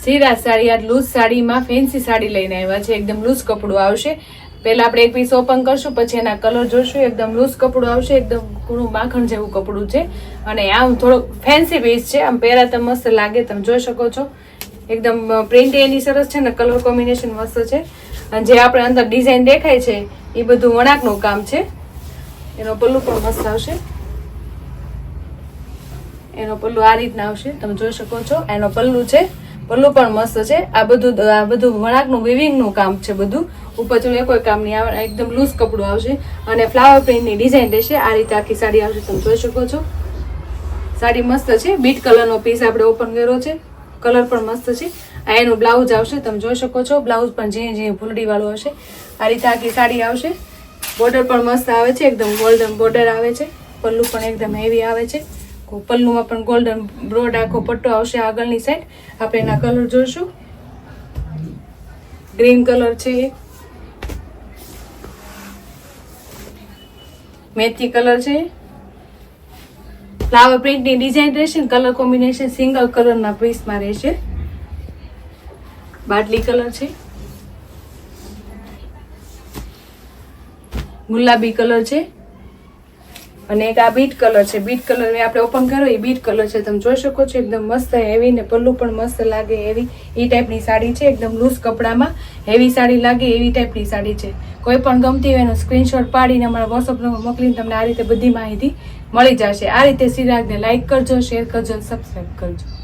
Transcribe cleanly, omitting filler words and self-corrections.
સિરાજ સાડી આ loose સાડીમાં fancy sari લઈને આવ્યા છે. એકદમ લૂઝ કપડું આવશે. પહેલા આપણે એક પીસ ઓપન કરશું, પછી એના કલર જોશું. એકદમ લૂઝ કપડું આવશે, એકદમ ઘણું માખણ જેવું કપડું છે અને આમ થોડુંક ફેન્સી પીસ છે. આમ પહેરાતા મસ્ત લાગે, તમે જોઈ શકો છો. એકદમ પ્રિન્ટ એની સરસ છે ને કલર કોમ્બિનેશન મસ્ત છે. અને જે આપણે અંદર ડિઝાઇન દેખાય છે એ બધું વણાકનું કામ છે. એનો પલ્લુ પણ મસ્ત આવશે. એનો પલ્લુ આ રીતના આવશે, તમે જોઈ શકો છો. એનો પલ્લુ છે, પલ્લુ પણ મસ્ત છે. આ બધું વણાકનું વિવિંગનું કામ છે. બધું ઉપર ચડે કોઈ કામ નહીં આવે. એકદમ લૂઝ કપડું આવશે અને ફ્લાવર પ્રિન્ટની ડિઝાઇન રહેશે. આ રીતે આખી સાડી આવશે, તમે જોઈ શકો છો. સાડી મસ્ત છે. બીટ કલરનો પીસ આપણે ઓપન કર્યો છે. કલર પણ મસ્ત છે. આ એનું બ્લાઉઝ આવશે, તમે જોઈ શકો છો. બ્લાઉઝ પણ ઝીણી ફૂલડી વાળું હશે. આ રીતે આખી સાડી આવશે. બોર્ડર પણ મસ્ત આવે છે, એકદમ ગોલ્ડન બોર્ડર આવે છે. પલ્લુ પણ એકદમ હેવી આવે છે. પલ્લુમાં પણ ગોલ્ડન બ્રોડ આખો પટ્ટો આવશે આગળની સાઈડ. આપણે એના કલર જોઈશું. ગ્રીન કલર છે, મેથી કલર છે. ફ્લાવર પ્રિન્ટની ડિઝાઇન રહેશે. કલર કોમ્બિનેશન સિંગલ કલરના પીસમાં રહેશે. બાટલી કલર છે, ગુલાબી કલર છે અને એક આ બીટ કલર છે. બીટ કલર આપણે ઓપન કર્યો એ બીટ કલર છે, તમે જોઈ શકો છો. એકદમ મસ્ત હેવી ને પલ્લુ પણ મસ્ત લાગે એવી એ ટાઈપની સાડી છે. એકદમ લૂઝ કપડામાં હેવી સાડી લાગે એવી ટાઈપની સાડી છે. કોઈ પણ ગમતી હોય એનો સ્ક્રીનશોટ પાડીને અમારા વોટ્સઅપ નંબર મોકલીને તમને આ રીતે બધી માહિતી મળી જશે. આ રીતે સિરાજને લાઈક કરજો, શેર કરજો, સબસ્ક્રાઈબ કરજો.